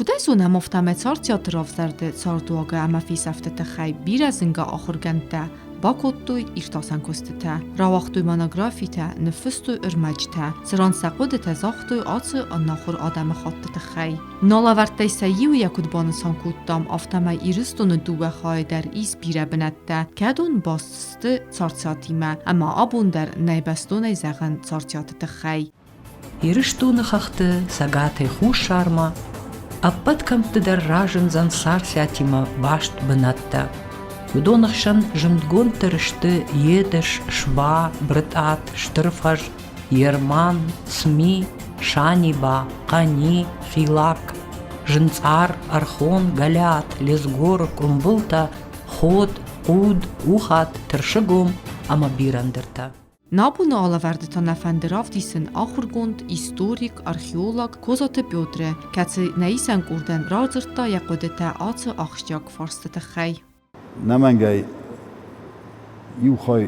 Կուտայսուն համովտամեցար թեատրով զարդը ծարդուագը ամաֆի սավտը խայ բիրազնգա ախորգանտա Բակոտույ իրտասանքոստը ռավախտույ մանագրաֆիթա նֆստույ ըրմաջթա սրանցակոդը թազախտույ ացը աննախոր ադամը խատտը խայ նոլավարտայսայիու յակուդբանը սանքուտտամ ավտամայ իրստունը դուվը խայդար իս բիրը բնատտա կադուն բաստը ծարցատիմա ամա աբունդար նայբաստուն այ զաղան ծարցատը խայ Իրստունը խախտը սագաթե խուշ շարմա ապպատքամ տդար ռաժն զան սարսյատիմա վաշտ բնատտա Удонахшан жемдгон тершты едеш, шва, брытат, штырфаж, ерман, сми, шаниба, қани, филак, жынцар, архон, галят, лезгор, кумбылта, ход, уд, ухат, тершыгом, амабирандырта. Նապունը ալավարդտան աֆանդրավ դիսն ախուրգոնդ, իստորիկ, արխեոլոգ, կոզոտը պյոտրը, կացը նայիսան կուրդեն ռազրտա յակոդետա ացը ախշյակ ֆարստը խայ. Նամանգայ իուխայ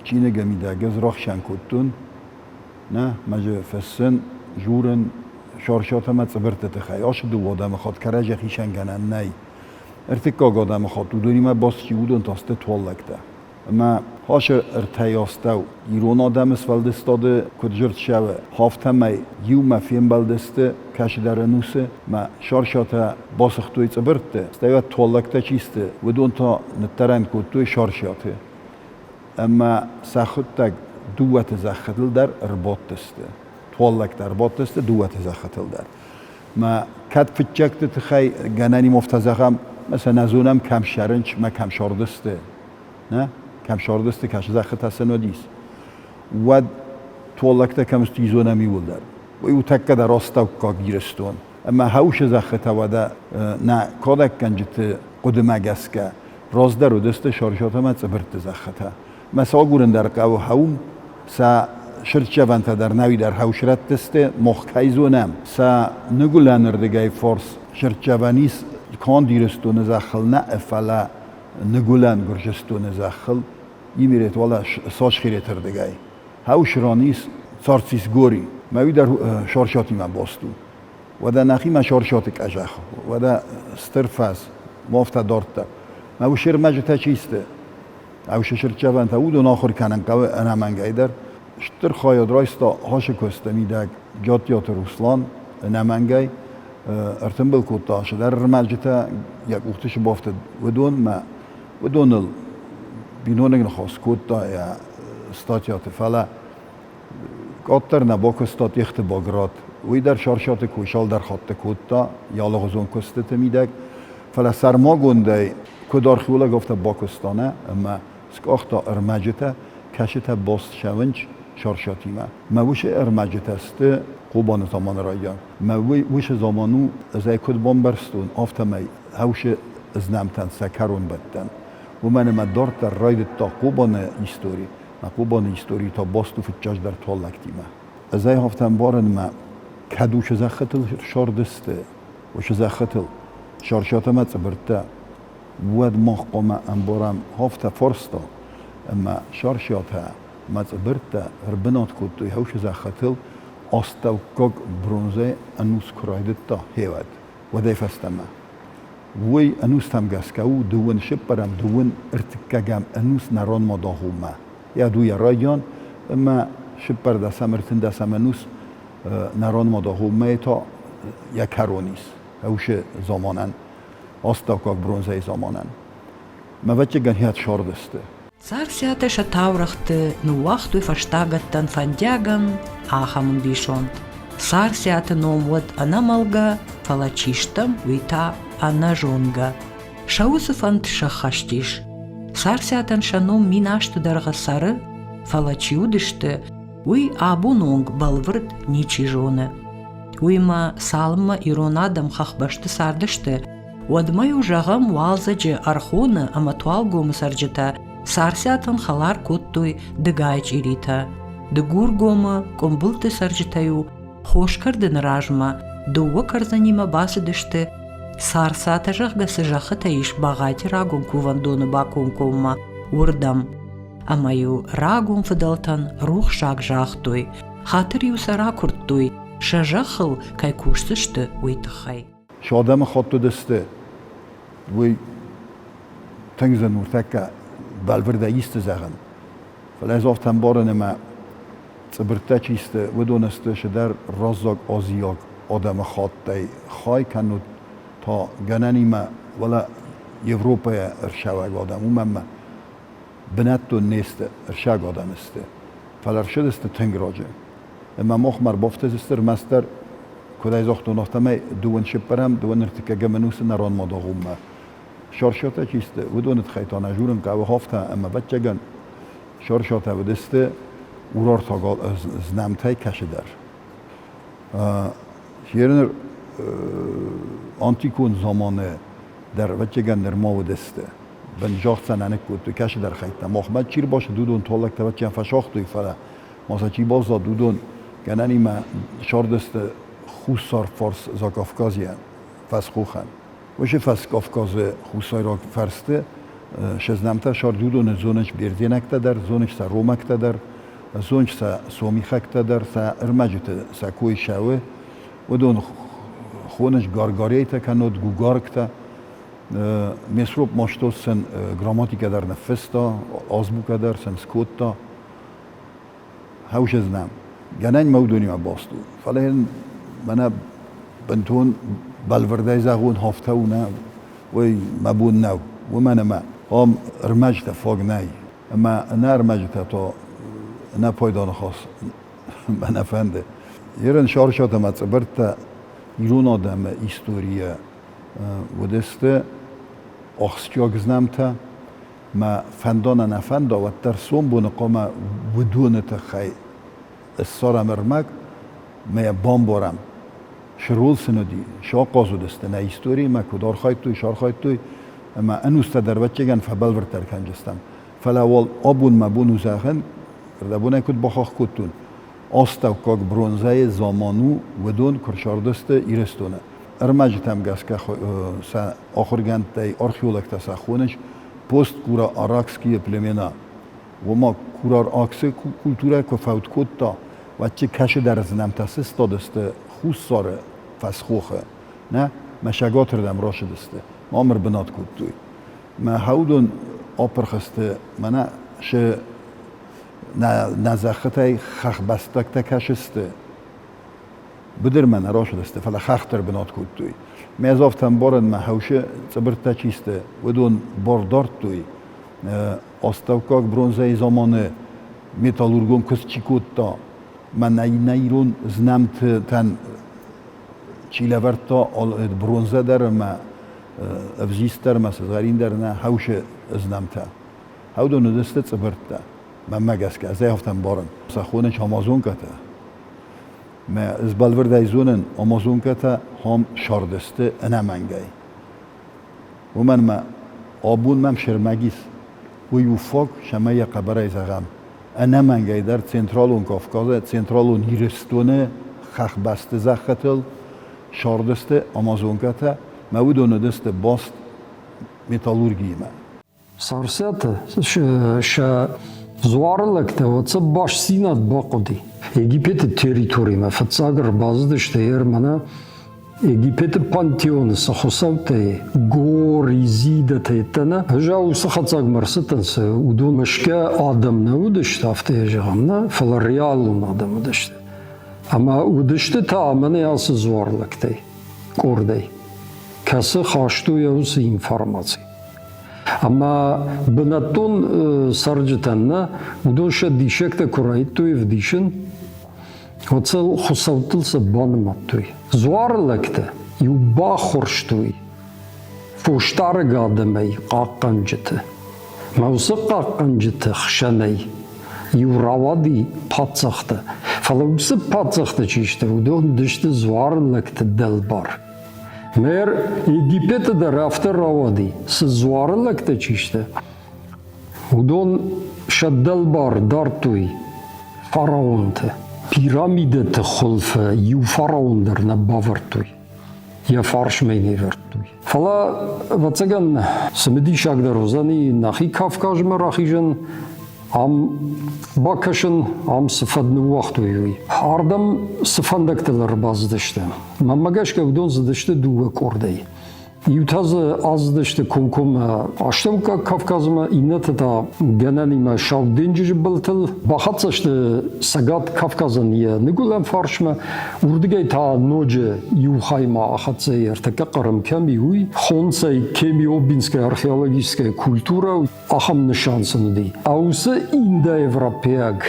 չինեգը միդագեզ ռախշան կոտուն, նա մաջը ֆեսսն, ժուրն, շարշատամը ծվրտը խայ, աշը դու ադամը խատ կարաժը խիշան գանան նայ, երթիկագ ադամը խատ ուդոնիմը բաս չի ուդոն տաստը թոլլակտա. Մա հաշը ըրթայաստավ իրոն ադամս վալդստադը կդժրտ շավը հավթամայ յումա ֆիեմ բալդստը կաշդարանուսը մա շարշատա բասխտույ ծբրտը ստայվա թոլլակտա չիստը վդոն թա նտարան կոտույ շարշատը ամա սախուտտակ դուվատը զախտլ դար ռբոտտստը թոլլակտա ռբոտտստը դուվատը զախտլ դար մա կատ ֆիճակտը թխայ գանանի մոֆտազախամ məsələn azonam kam şarınç mə kam şordստը nə Kam şordստը kaşı zaxtasın odis. Vad tuolakta kam stizonami uldar. Ve utakka da rostavka gireston. Ama hauş zaxta vada na kodak kanjit qudmagaska rozdar odeste şarjatama tsbrt zaxta. Mesela gurundar qav haum sa shirchavanta dar navi dar haushratteste moxkayzonam sa nugulanırdegay force shirchavanis kan gireston zaxilna afala نگولن گرجستون زخل یمیرت والا ساش خیره تردگای هاوش رانیس سارتیس گوری ما در شارشاتی من باستو و در نخی ما شارشاتی کجاخ و در استرفاز مافت دارت ما وشیر مجتا چیسته هاوش شرچوان تا ودون آخر کنن قوی انا من گیدر شتر خواهد رایستا هاش کسته میدک جاتیات روسلان نمنگی ارتنبل کوتاش در مجتا یک وقتش بافت ودون بینونگ نخواست کوتا یا استاتیات فلا قطر نباک استاتیخت باگرات وی در شارشات کوشال در خط کوتا یا لغزون کسته میدک فلا سرما گنده کدار خیولا گفته باکستانه اما سکاختا ارمجتا کشتا باست شونج شارشاتی ما وش ارمجت است قوبان زمان رایان ما وش زمانو از کد بامبرستون آفتمی هوش از نمتن سکرون بدن و من ما دارت راید تا قوبان هیستوری ما قوبان هیستوری تا باستو فتچاش در طولکتی ما از هفتم بارن ما کدوش زختل شاردسته وش زختل شارشات ما تبرته ود مخقم انبارم هفته فرستا اما شارشاتها ما تبرته ربنات کتوی هوش زختل استو کگ برونزه انوس کراید تا هیود و دیفستما وی انوس تام گسکاو دوون شپرم دوون ارتکاگم انوس نران مداهوما یا دوی رایان اما شپر دسم ارتن دسم انوس نران مداهوما تا یک کرونیس هوش زمانن استو کگ برونزه زمانن ما وچه گنهیت شاردسته Царсята шатаврахты нуахтуй фаштагаттан фандяган ахамын бишонт. Сарсята номват анамалга фалачиштам вита анажонга. Шаусу фант шахаштиш. Сарсятан шаном минашты даргасары фалачиудышты уй абунонг балвырт ничижоны. Уйма салма иронадам хахбашты сардышты. Уадмай ужагам валзаджи архоны аматуалгому сарджата Сарсятан халар коттуй дыгайч ирита. Дыгур гома комбылты саржитаю, хошкардын ражма, дува карзанима басыдышты. Сарсатажах гасыжахытаиш багати рагун кувандоны бакун комма урдам. Амаю рагун фыдалтан рух шаг жахтуй, хатыр юсара курттуй, шажахыл кайкушсышты уйтахай. شادم خود تو دسته وی تنگزن مرتکه بالورده ایست زغن فلز آفتن بارن ما صبرته چیسته و دونسته شدر رازاق آزیاق آدم خود دی خواهی کنود تا گنانی ما ولا یوروپا ارشاوگ آدم ما بنتو نیست ارشاگ آدم استه فلرشد استه تنگ راجه اما مخمر بافتز استر مستر کدای زاختو نختمه دوون شپرم دوون ارتکه منوس نران ماداغوم ما شارشاته چیسته و دونت خیطانه جورن که او هافته اما بچه گن شارشاته و دسته اورار تا زنمتای کشه در شیرنر آنتیکون زمانه در بچه گن در ما و دسته بنجاخت سننک بود تو کشه در خیطه مخمد چیر باشه دودون طولک تا بچه فشاختوی فره ماسا چی باز داد دودون گنانی ما شار دسته خوصار فارس زا کافکازیان فس خوخن وشه فس کافکاز خوصای را فرسته شزنمتا شار دودون زونش بیردینکتا در زونش سا رومکتا در زونش سا سومیخکتا در سا ارمجت سا کوی شوه و دون خونش گارگاریتا کنود گوگارکتا میسروب ماشتوس سن گراماتیکا در نفستا آزبوکا در سن سکوتا هاوش زنم گنان مودونی ما باستو فلهن منا بنتون بالورده زغون هفته و نه وی مبون نو و من ما هم ارمجت فاق نی اما نه ارمجت تا نه پایدان خاص من افنده یرن شارشات ما صبرت ایرون آدم ایستوریه و دسته آخسکیاگ زنمتا ما فندان نفندا و ترسون بونه قام بدون تخی السارم ارمک ما بام بارم شرول سندی شاق قازو دسته نه ایستوری ما کدار خواهد توی شار خواهد توی اما انوسته در بچه گن فبل ورتر کنجستم فلاوال آبون مبون وزاخن ردبونه کد بخاخ کدتون آستو کاک برونزه زامانو ودون کرشاردسته ایرستونه ارمجتم گس که آخر گند تای آرخیولک تا خونش پست کورا آراکسکی پلمنا و ما کورار آکس کلتوره که فوت کد تا و چه کش در زنم تاسست دسته خوش ساره فسخوخه نه مشگات ردم راش دسته ما امر بنات کد توی ما هودون آپر خسته منه شه نزخته خخ بستک تا کشسته بدر من راش دسته فلا خختر بنات کد توی می از آفتن بارن ما هوشه صبرت چیسته و دون باردارت توی آستوکاک برونزه زمانه متالورگون کس چی کد تا من نیرون زنمت تن چیله ورتا برونزه در ما افزیستر ما سزارین در نه هوشه زنمتا هاو دون دسته صبرت من مگس که از هفتن بارن سخونش آمازون کته ما از بالورده زونن آمازون کته هم شاردسته انا منگای و من ما آبون مم شرمگیس و یوفاق شمه قبره زغم انا منگای در سنترالون کافکازه سنترالون هیرستونه خخ بسته زختل شاردسته آمازون کته ما دونه دسته باست متالورگی ما سارسته زوارلکته و چه باش سینات باقودی Египет территориями фацагр баздыштер мана Египет пантеон сахосавте гор изидате тана жау сахацаг марсытансы удун мышке адам на удышты афте жагамна фалариалун адам удышты ама удышты та аманы ясы зуарлыкты кордай касы хашту яусы информации ама бынатон сарджитанна удоша дишекте курайтуй в дишин Оцел хусавтылса банматтуй. Зуарлыкты, юба хорштуй. Фуштары гадымай қаққанжыты. Маусы қаққанжыты хшанай. Юравади патсақты. Фалаусы патсақты чишті. Удон дышты зуарлыкты дәлбар. Мер Египеті да рафты равади. Сы зуарлыкты чишті. Удон шаддәлбар дартуй. Фараонты. Piramide te golven, je faraonder naar Bavartui. Je farsch mij niet vertui. Vala, wat zeggen, ze met die schak de rozani, nach ik Kafkas maar achigen, Am bakışın am sıfadını vakti. Ardam sıfandaktalar bazı işte. Mamagaş kavdon zıdıştı duva kordayı. Ютазы аздышты кумкума аштамка Кавказма иннатата генанима шавдинжи былтыл бахатсашты сагат Кавказан я нигулам фаршма урдигай та ноджи юхайма ахатса ертака қарам ками уй хонсай кеми обинская археологическая культура ахам нишансыны ди. Аусы инда европеаг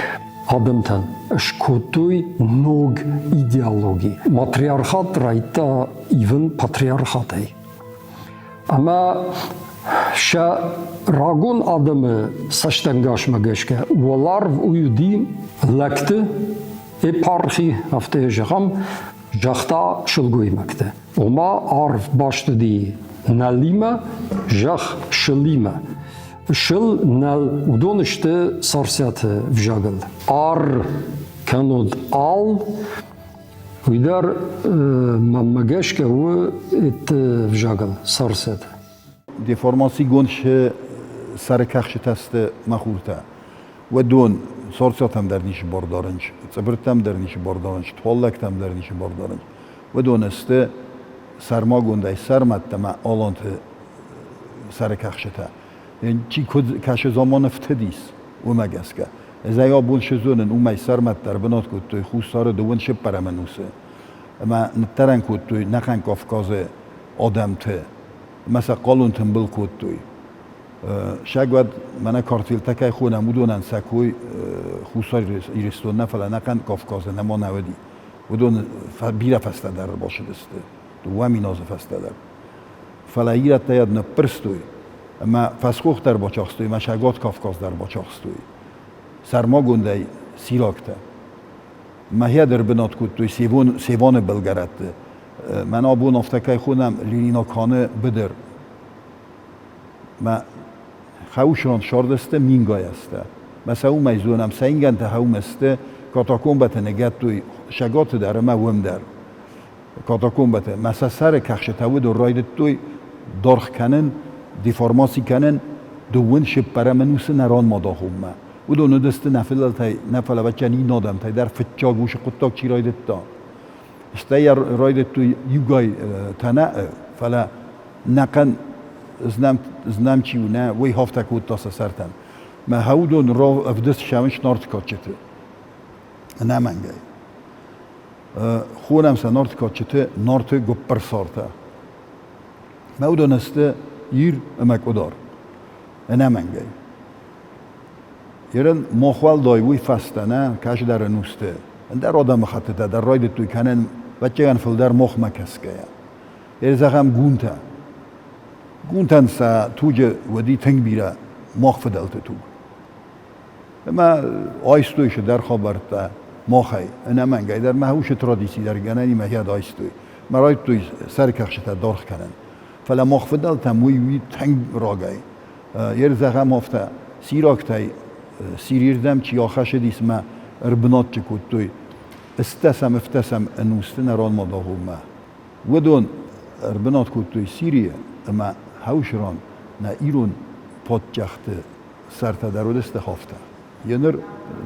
адамтан шкотуй ног идеологии. Матриархат райта ивен патриархатай. Ama şa ragun adamı saçtangaşma geçke ular uyudi laktı eparxi haftaya jaham jahta şılgoymakta. Oma arf baştı di nalima jah şılima. Şıl nal udon işte sarsiyatı vjagıl. Ar kanod al Uyder mamagaşke u et vjagal sarset. Deformasyon şı sarıkakşı teste mahurta. Ve don sorsatam der niş bordarınç, sıbırtam der niş bordarınç, tollaktam der niş bordarınç. Ve don este sarmagunday sarmatta ma alantı sarıkakşı ta. Çi kaşı zamanı ftedis u magaska. Ezaya bun şezonun umay sarmattar binat kuttuy khusarı duvun şip paramenuse. Ama ntaran kuttuy nakan Kafkazı adamtı. Mesela qaluntum bil kuttuy. Şagvad mana kartvil takay khuna mudonan sakuy khusar iriston nafala nakan Kafkazı nama navadi. Udon bira fastadar başıdiste. Duvaminaz fastadar. Fala irat tayad na prstuy. Ama faskuhtar başaqstuy, ma shagat Kafkazdar başaqstuy. Sarmagunday sirakta. Mahia der binat kuttuy sevon belgarattı. Men abu naftakay khunam Lenina kanı bidir. Ma khawshran shardeste mingayasta. Mesela o mezunam sayingante hawmeste katakombate negattuy shagat der ma wemder. Katakombate mesela sar kakhshetawud raydettuy darx kanen deformasi kanen duvun ship paramenus naran madahumma. و دو ندست نفل تای نفل و چنی نادم تای در فتچاگ وش قطاق چی رایدت تا اشتای رایدت تو یوگای تنه فلا نقن زنم چی و نه وی هفته کود تاسه سرتن ما هودون را افدست شمش نارت کاتشته نه منگای خونم سه نارت کاتشته نارت گپر سارته ما هودون است ير امک ادار نه منگای Yarın muhval doyuy fastana kaç der nuste. Der adam xatıta der raydet tu kanen bachgan filder muhma kaskaya. Erzagam gunta. Guntan sa tuje wadi tangbira muhfadalta tu. Ama aystoy şu der xabarta muhay. Ana man gayder mahuş tradisi der ganani mahiyad aystoy. Marayt tu sarkaxşta dorx kanen. Fala muhfadalta muy tang ragay. Erzagam hafta siraktay سیریردم چی آخرش دیسم اربنات چکوتوی افتسم انوستن ران مداهم ما ودون اربنات کوتوی سیریه اما هوشران نه ایرون پادجخت سرت درودست هفته ینر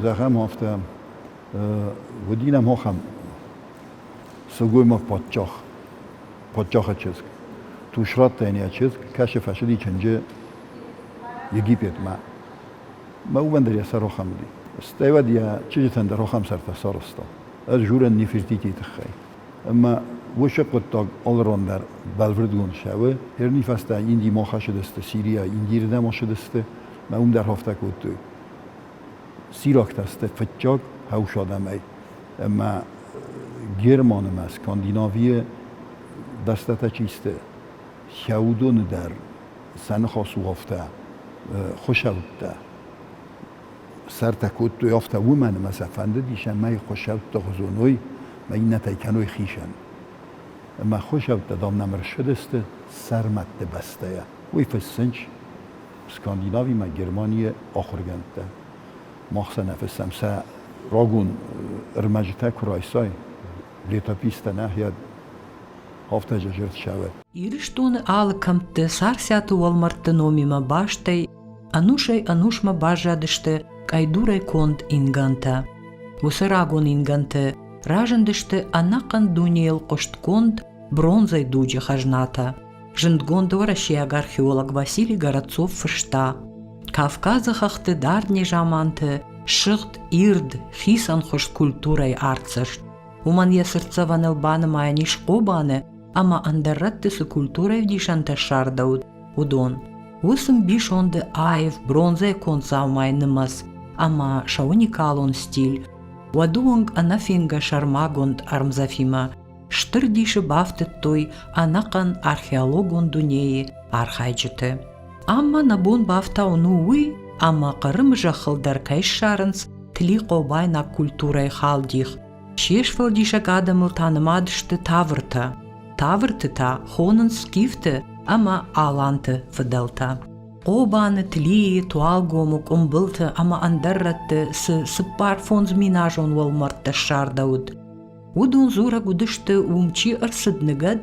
زخم هفته ودینم هاخم سگوی ما پادجخ چیز توشرات تینی چیز کشف شدی چنجه یگیپیت ما او بندری سر روخم دی. استعداد یا چیزی تند روخم سر تسارستا. از جورن نفرتی تخی. اما وش قطع آلران در بالوردون شوه. هر نفسته این دی ماخش دسته سیریا این دیرده ماش دسته. ما اون در هفته کوتوی. سیراک دسته فتچاق هوش آدمی. اما گرمان ما اسکاندیناوی دسته تا چیسته. شودون در سن خاصو هفته خوشوته. سر تکوت تو یافته و من مسافنده دیشن من خوشحال تا خزونوی من این نتایکنوی خیشن ما خوشحال تا دام نمر شدست سر مت بسته یا وی فسنج اسکاندیناوی ما گرمانی آخر گنده مخصوصا نفسم سه راگون ارمجته کرایسای لیتا پیست نهید هفته جرت شود Ирштун алкамты сарсяту walmarты номима баштай анушай анушма бажадышты кайдурай конд инганта. Усырагон инганты ражындышты анакан дуниел коштконд бронзай дуджи хажната. Жындгондо рашияг археолог Василий Городцов фышта. Кавказахахты дарни жаманты шыгт ирд хисан хош культурай арцышт. Уман ясырцаваныл баны майниш қобаны, ама андарраттысы культурай вдишанта шардауд удон. Усым бишонды аев бронзай концав майнымас, ама шауникалон стиль. Вадуанг анафинга шармагонд армзафима. Штырдиши бафтыт той анакан археологон дунеи архайджыты. Амма набон бафта онуи, ама қырым жахылдар кайш шарынс тли қобайна культурай халдих. Шешфылдиша гадамыл танымадышты тавырта. Тавыртыта хонын скифты, ама аланты фыдалта. Қобаны тли туалгомук умбылты, ама андарратты сыппар фонз минажон волмартта шардауд. Удун зура гудышты умчи ырсыдныгад,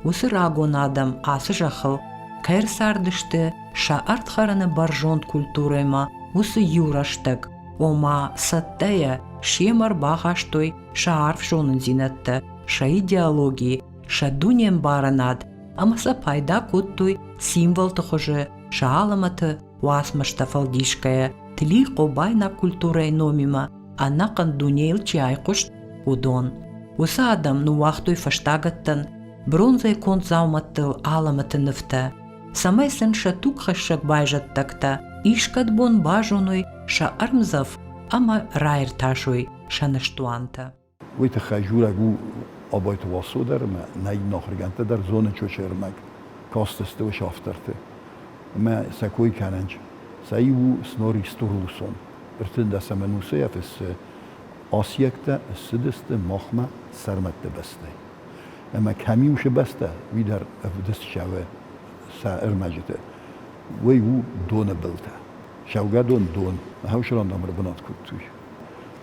усырагон адам асы жахыл. Кайр сардышты ша артхараны баржонт культурайма усы юраштык. Ома саттая шемар бахаштой ша арф жонын зинатты, ша идеологии, ша дунем баранад, амаса пайда куттой символ тұхыжы, ша аламаты уасмашта фалдишкая, тли қобайна культурай номима, анакан дунейл чайқушт удон. Усы адам ну вахтой фаштагаттан, бронзай конт зауматтыл аламаты нывта. Самайсын ша тукхашак байжаттакта, ишкат бон бажоной ша армзав, ама райр ташой ша наштуанта. ویت خجور اگو آبایت واسو در ما نای نخرگنته در زون چوچرمک کاستسته و شافترته ما سکوی کننج سایو سنوری ستورلسون ارتن دست منوسه افس آسیکته سدسته مخمه سرمته بسته اما کمیوش بسته وی در افدست شوه سا ارمجته وی او دون بلته شوگه دون هاوش ران دامر بنات کد توی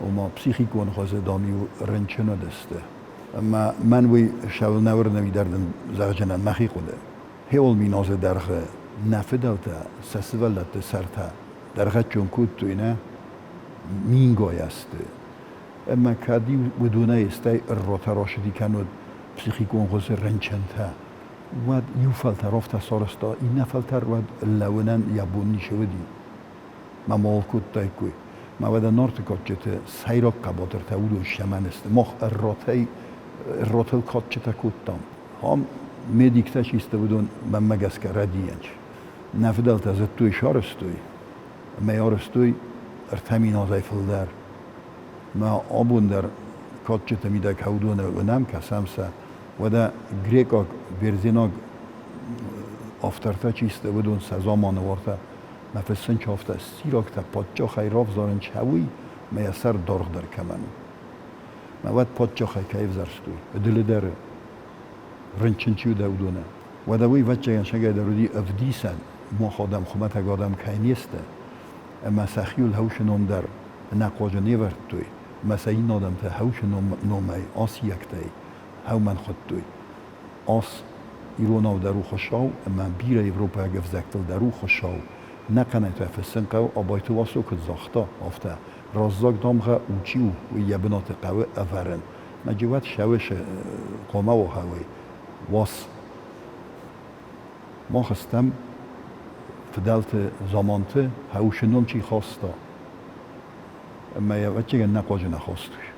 اما پسیخیکون خوازه دامی و رنچنه دسته اما من وی شول نور نوی دردن زغجنن مخی خوده هیول می نازه درخه نفدالته سسولته سرته درخه چون کد توی نه مینگای است اما کدی بدونه استی روتا راشدی کنود پسیخیکون خوازه رنچنته ود یوفلتر رفته سارستا این نفلتر ود لونن یابونی شودی ما مال کد تایکوی ما ودا نارت کاتچته سایراب قبادر تاودو شمن است مخ الراتل کاتچته کدتام هم مدیکتش است بودن من مگس کردیانج نفدالت از توی شارستوی میارستوی ارتمین آزای فلدر ما آبون در کاتچته میده کودونه و نم کسامسه ودا گریکا برزیناگ آفترتا چیسته بودن سزامان ورته مفسن چافته سیراک تا پادچا خیراف زارن چوی میسر دارخ در کمنو مواد پادچا خی کیف زرستوی دل در رنچنچیو دودونه و دوی وچه گنشگه درودی افدیسن ما خادم خمت اگادم که نیسته اما سخیول هوش نوم در نقاج نیورد توی مثلا این آدم تا هوش نومی آس یکتای هاو من خود توی آس ایروناو درو خوشاو اما بیر ایوروپا اگف زکتل درو خوشاو نکنه تو افسن قو آبایتو واسو کد زاختا آفته رازاک دامغه اوچیو و یبنات قوه افرن مجوات شوش قومه و هوی واس ما خستم فدلت زمانته هوشنون چی خواستا اما یه وچه نقاج نخواستوش